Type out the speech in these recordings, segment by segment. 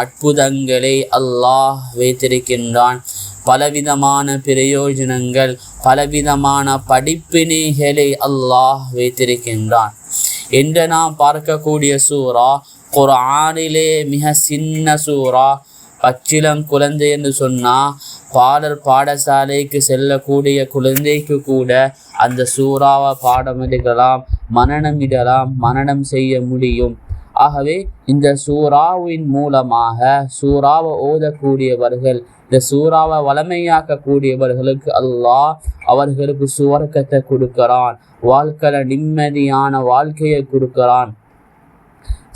அற்புதங்களை அல்லாஹ் வைத்திருக்கின்றான். பலவிதமான பிரயோஜனங்கள், பலவிதமான படிப்பினைகளை அல்லாஹ் வைத்திருக்கின்றான். என்று நாம் பார்க்கக்கூடிய சூரா குர்ஆனிலே மிக சின்ன சூரா. பச்சிளம் குழந்தை என்று சொன்னால் பாடசாலைக்கு செல்லக்கூடிய குழந்தைக்கு கூட அந்த சூறாவை பாடமிடலாம், மனனம் செய்ய முடியும். ஆகவே இந்த சூறாவின் மூலமாக சூறாவை ஓதக்கூடியவர்கள், இந்த சூறாவை வளமையாக்கக்கூடியவர்களுக்கு அல்லாஹ் அவர்களுக்கு சுவர்க்கத்தை கொடுக்கிறான், வாழ்க்கையில நிம்மதியான வாழ்க்கையை கொடுக்கிறான்,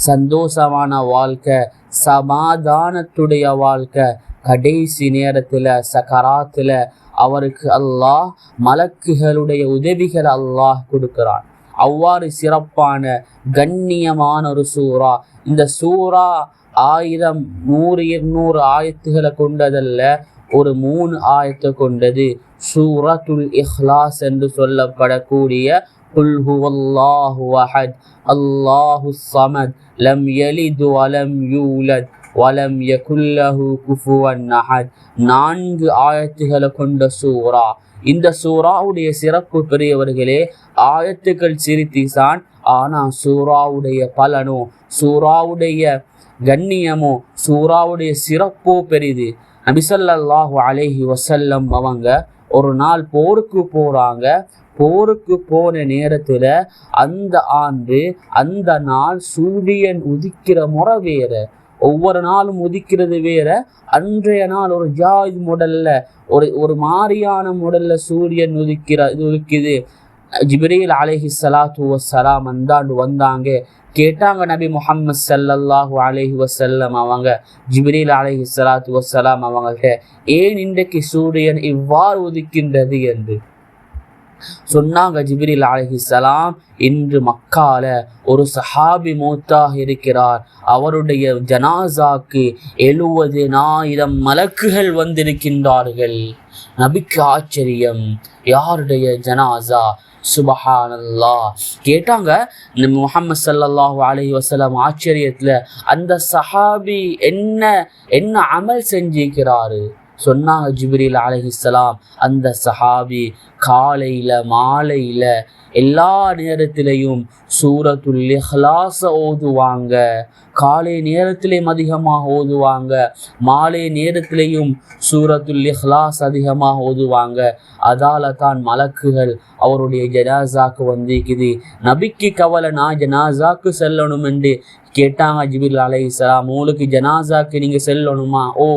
சந்தோஷமான வாழ்க்கை, சமாதானத்துடைய வாழ்க்கை. கடைசி நேரத்தில் சக்கராத்தில் அவருக்கு அல்லாஹ் மலக்குகளுடைய உதவிகளை அல்லாஹ் கொடுக்கிறான். அவ்வாறு சிறப்பான கண்ணியமான ஒரு சூறா. இந்த சூறா 1000, 100, 200 ஆயத்துகளை கொண்டதல்ல, ஒரு 3 ஆயத்தை கொண்டது. சூரத்துல் இஹ்லாஸ் என்று சொல்லப்படக்கூடிய குல் ஹுவல்லாஹு அஹத் அல்லாஹுஸ் ஸமத் லம் யலித் வலம் யூலத் வலம் யகுல் லஹு குஃபுவன் அஹத் 4 ஆயத்துகளை கொண்ட சூரா. இந்த சூறாவுடைய சிறப்பு பெரியவர்களே, ஆயத்துக்கள் சிரித்திசான், ஆனால் சூறாவுடைய பலனோ, சூறாவுடைய கண்ணியமோ, சூறாவுடைய சிறப்போ பெரிது. நபி ஸல்லல்லாஹு அலைஹி வஸல்லம் அவங்க ஒரு நாள் போருக்கு போறாங்க. போருக்கு போன நேரத்துல அந்த ஆண்டு அந்த நாள் சூரியன் உதிக்கிற முறை வேற, ஒவ்வொரு நாளும் உதிக்கிறது வேற. அன்றைய நாள் ஒரு ஜாயித் முடல்ல, ஒரு மாரியான முடல்ல சூரியன் உதிக்குது. ஜிப்ரீல் அலைஹிஸ்ஸலாத்து வஸ்ஸலாம் அந்தாண்டு வந்தாங்க. கேட்டாங்க நபி முஹம்மது ஸல்லல்லாஹு அலைஹி வஸல்லம் அவங்க ஜிப்ரீல் அலைஹிஸ்ஸலாத்து வஸ்ஸலாம் அவங்கள்ட்ட, ஏன் இன்றைக்கு சூரியன் இவ்வாறு உதிக்கின்றது என்று சொன்னாங்க. ஜிப்ரீல் அலைஹிஸ்ஸலாம், இன்று மக்கால ஒரு சஹாபி மௌத்தாக இருக்கிறார், அவருடைய ஜனாசாக்கு 70,000 மலக்குகள் வந்திருக்கின்றார்கள். நபிக்கு ஆச்சரியம், யாருடைய ஜனாசா? சுபஹானல்லாஹ். கேட்டாங்க முஹம்மது ஸல்லல்லாஹு அலைஹி வஸல்லம் ஆச்சரியத்துல, அந்த சஹாபி என்ன அமல் செஞ்சிருக்கிறாரு? சொன்னாங்க ஜிப்ரீல் அலைஹிஸ்ஸலாம், அந்த சஹாபி காலையில மாலையில எல்லா நேரத்திலையும் சூரத்துல் இஹ்லாஸ ஓதுவாங்க. காலை நேரத்திலையும் அதிகமாக ஓதுவாங்க, மாலை நேரத்திலையும் சூரத்துல் இஹ்லாஸ் அதிகமாக ஓதுவாங்க. அதால தான் மலக்குகள் அவருடைய ஜனாசாக்கு வந்திருக்குது. நபிக்கு கவலை, நான் ஜனாசாக்கு செல்லணும் என்று கேட்டாங்க ஜிப்ரீல் அலைஹிஸ்ஸலாம். உங்களுக்கு ஜனாசாக்கு நீங்க செல்லணுமா? ஓ.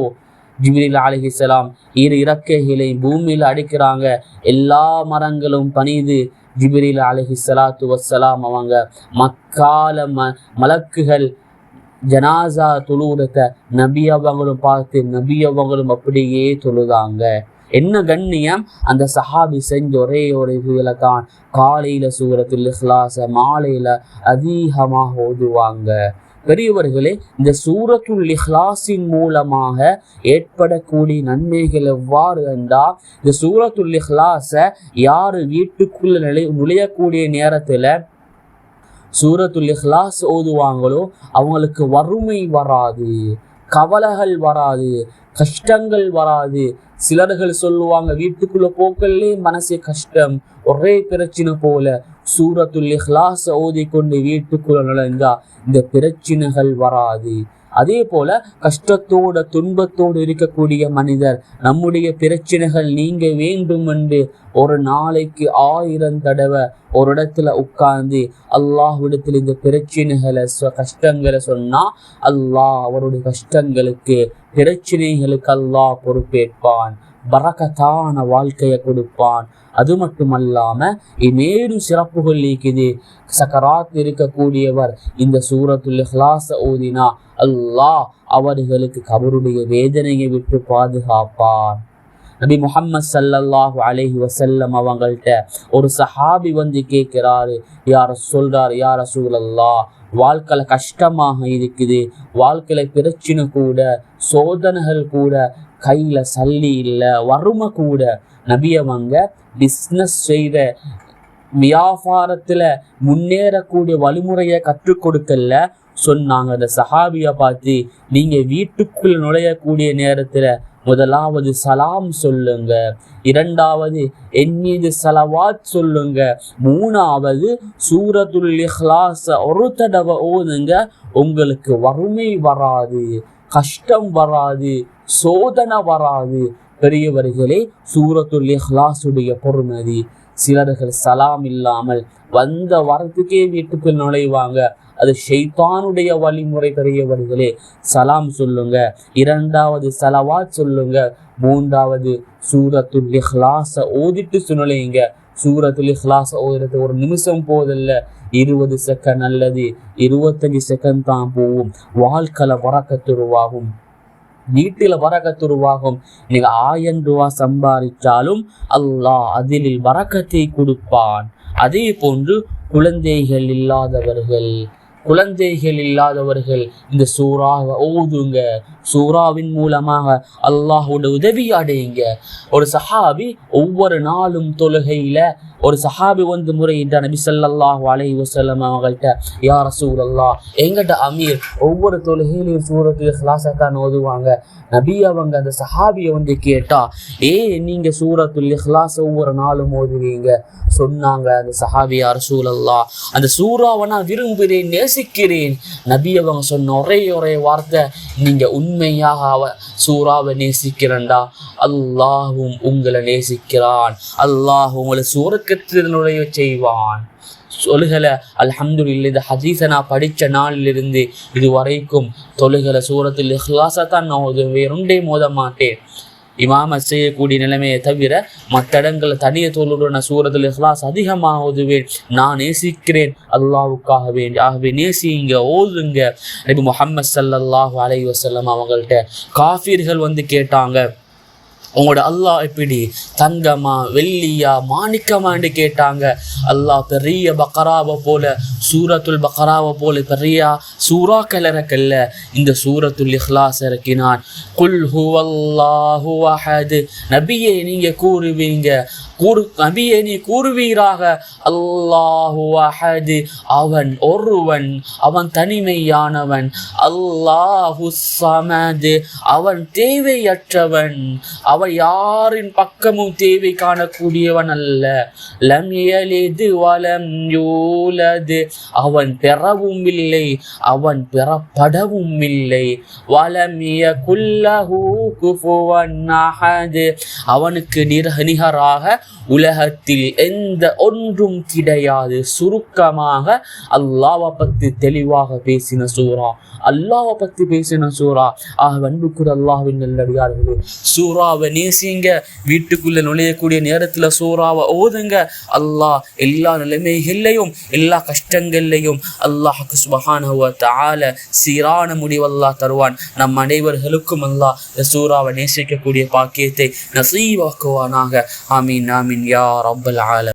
ஜிப்ரீல் அலைஹிஸ்ஸலாம் இறக்கைகளை பூமியில் அடிக்கிறாங்க. எல்லா மரங்களும் பணிது ஜிப்ரீல் அலைஹிஸ்ஸலாத்து வஸ்ஸலாம் அவங்க மக்கால மலக்குகள் ஜனாசா தொழுவத்தை நபி அவங்களும் பார்த்து நபி அவங்களும் அப்படியே தொழுதாங்க. என்ன கண்ணியம்! அந்த சஹாபி செஞ்ச ஒரே ஒரு இதுல தான் காலையில சூரத்துல் இஹ்லாஸ, மாலையில அதிகமாக ஓதுவாங்க. பெரியவர்களே, இந்த சூரத்துல் இஹ்லாஸின் மூலமாக ஏற்படக்கூடிய நன்மைகள் எவ்வாறு என்றால், இந்த சூரத்துல் இஹ்லாஸ யாரு வீட்டுக்குள்ள நுழையக்கூடிய நேரத்துல சூரத்துல் இஹ்லாஸ் ஓதுவாங்களோ அவங்களுக்கு வறுமை வராது, கவலைகள் வராது, கஷ்டங்கள் வராது. சிலர்கள் சொல்லுவாங்க, வீட்டுக்குள்ள போக்கல்லே மனசே கஷ்டம், ஒரே பிரச்சனை போல. சூரத்துல் இஹ்லாஸ் ஓதிக்கொண்டு வீட்டுக்குள்ள நுழைஞ்சா இந்த பிரச்சனைகள் வராது. அதே போல கஷ்டத்தோட துன்பத்தோடு இருக்கக்கூடிய மனிதர், நம்முடைய பிரச்சனைகள் நீங்க வேண்டும் என்று ஒரு நாளைக்கு 1000 தடவை ஒரு இடத்துல உட்கார்ந்து அல்லாஹ்விடத்தில் இந்த பிரச்சனைகளை கஷ்டங்களை சொன்னா அல்லாஹ் அவருடைய கஷ்டங்களுக்கு பிரச்சனைகளுக்கு அல்லாஹ் பொறுப்பேற்பான், பரக்கத்தான வாழ்க்கையை கொடுப்பான். அது மட்டுமல்லாம மேலும் சிறப்புகள் இருக்குது. சக்கராத் இருக்கக்கூடியவர் இந்த சூரத்துல் இஹ்லாஸ ஓதினா அல்லாஹ் அவர்களுக்கு கபருடைய வேதனையை விட்டு பாதுகாப்பான். நபி முஹம்மது ஸல்லல்லாஹு அலைஹி வஸல்லம் அவங்கள்ட்ட ஒரு சஹாபி வந்து கேட்கிறாரு, யா ரசூலல்லாஹ், வாழ்க்கையில கஷ்டமாக இருக்குது, வாழ்க்கையில பிரச்சனை கூட, சோதனைகள் கூட, கையில சல்லி இல்லை, வறுமை கூட. நபி அவங்க பிஸ்னஸ் செய்த வியாபாரத்துல முன்னேறக்கூடிய வழிமுறையை கற்றுக் கொடுக்கல, சொன்னாங்க. அந்த சஹாபியை பார்த்து, நீங்க வீட்டுக்குள் நுழையக்கூடிய நேரத்துல முதலாவது சலாம் சொல்லுங்க, இரண்டாவது என் மீது ஸலவாத் சொல்லுங்க, மூணாவது சூரத்துல் இஹ்லாஸ் ஒரு தடவை ஓதுங்க. உங்களுக்கு வறுமை வராது, கஷ்டம் வராது, சோதனை வராது. பெரியவர்களே, சூரத்துல் இஹ்லாஸுடைய பொறுமதி. சிலர்கள் சலாம் இல்லாமல் வந்த வரத்துக்கே வீட்டுக்குள் நுழைவாங்க. அது ஷைத்தானுடைய வழிமுறை. பெரியவர்களே, சலாம் சொல்லுங்க, இரண்டாவது ஸலவாத் சொல்லுங்க, மூன்றாவது சூரத்துல் இஹ்லாஸ ஓதிட்டு நுழையுங்க. சூரத்துல் இஹ்லாஸ ஓதுறது ஒரு நிமிஷம் போதில்ல, 20 செகண்ட் அல்லது 25 செகண்ட் தான் போகும். வாழ்க்கையில வரக்கத்துருவாகும், வீட்டில் வரக்கத்துருவாகும். நீங்க 1000 ரூபாய் சம்பாதிச்சாலும் அல்லாஹ் அதில் வரக்கத்தை கொடுப்பான். அதே போன்று குழந்தைகள் இல்லாதவர்கள் இந்த சூறாவை ஓதுங்க. சூறாவின் மூலமாக அல்லாஹ்வோட உதவி அடையுங்க. ஒரு சஹாபி ஒவ்வொரு நாளும் தொழுகையில ஒரு சஹாபி வந்து முறையிட்ட நபி ஸல்லல்லாஹு அலைஹி வஸல்லம் அவங்கள்ட்ட, யா ரசூலல்லாஹ், எங்கட அமீர் ஒவ்வொரு தொழுகையிலையும் சூரத்துல் இஹ்லாஸ தான் ஓதுவாங்க. நபி அவங்க அந்த சஹாபியை வந்து கேட்டா, நீங்க சூரத்துல் இஹ்லாஸ் ஒவ்வொரு நாளும் ஓதுவீங்க? சொன்னாங்க அந்த சஹாபி, யா ரசூலல்லாஹ், அந்த சூறாவை நான் விரும்புகிறேன், நேசிக்கிறேன். நபி அவங்க சொன்ன ஒரே வார்த்தை, நீங்க உண்மையாக சூறாவை நேசிக்கிறண்டா அல்லாஹும் உங்களை நேசிக்கிறான், அல்லாஹ் உங்களை சுவர்க்கத்தில் நுழைய செய்வான். தொழுகலை அல்ஹம்துலில்லாஹ். இந்த ஹதீஸை நான் படித்த நாளிலிருந்து இது வரைக்கும் தொழுகலை சூரத்துல் இஹ்லாஸை தான் நான் வேறொண்டே மோத மாட்டேன். இமாம செய்யக்கூடிய நிலைமையை தவிர மற்ற இடங்களில் தனிய தோளுடன் நான் சூரத்துல் இஹ்லாஸ் அதிகமாக ஓதுவேன். நான் நேசிக்கிறேன் அல்லாஹ்வுக்காக வேண்டி. ஆகவே நேசிங்க, ஓதுங்க. நபி முஹம்மது ஸல்லல்லாஹு அலைஹி வஸல்லம் அவங்கள்ட்ட காஃபிர்கள் வந்து கேட்டாங்க, உங்களோட அல்லாஹ் எப்படி தங்கமா வெள்ளியா மாணிக்கமான்னு கேட்டாங்க. அல்லாஹ் பெரிய பக்கராவை போல, சூரத்துல் பக்கராவை போல பெரிய சூறாக்கள் இறக்கல்ல, இந்த சூரத்துல் இஹ்லாஸ் இறக்கினான். குல் ஹுவல்லாஹு அஹத், நபியே நீங்க கூறுவீங்க, நபியே நீ கூறுவீராக, அல்லாஹு அஹத், அவன் ஒருவன், அவன் தனிமையானவன். அல்லாஹு ஸமத், அவன் தேவையற்றவன், அவன் யாரின் பக்கமும் தேவை காணக்கூடியவன் அல்ல. லம் யலித் வலம் யூலத், அவன் பெறவும் இல்லை, அவன் பெறப்படவும் இல்லை. வலம் யகுல் லஹு குஃபுவன் அஹத், அவனுக்கு நிகராக உலகத்தில் எந்த ஒன்றும் கிடையாது. சுருக்கமாக அல்லாஹ்வை பற்றி தெளிவாக பேசின சூரா, அல்லாஹ்வை பற்றி பேசின சூரா. அன்புக்குரிய அல்லாஹ்வின் நல்லடியார்களே, சூறாவை நேசிங்க. வீட்டுக்குள்ள நுழையக்கூடிய நேரத்தில் சூறாவை ஓதுங்க. அல்லாஹ் எல்லா நிலைமைகள்லையும் எல்லா கஷ்டங்கள்லையும் அல்லாஹ் சுப்ஹானஹு வ தஆலா சீரான முடிவு அல்லாஹ் தருவான். நம் அனைவர்களுக்கும் அல்லாஹ் சூறாவை நேசிக்கக்கூடிய பாக்கியத்தை நசீவாக்குவானாக. ஆமீன் ஆமீன் யா ரப்பல் ஆலமீன்.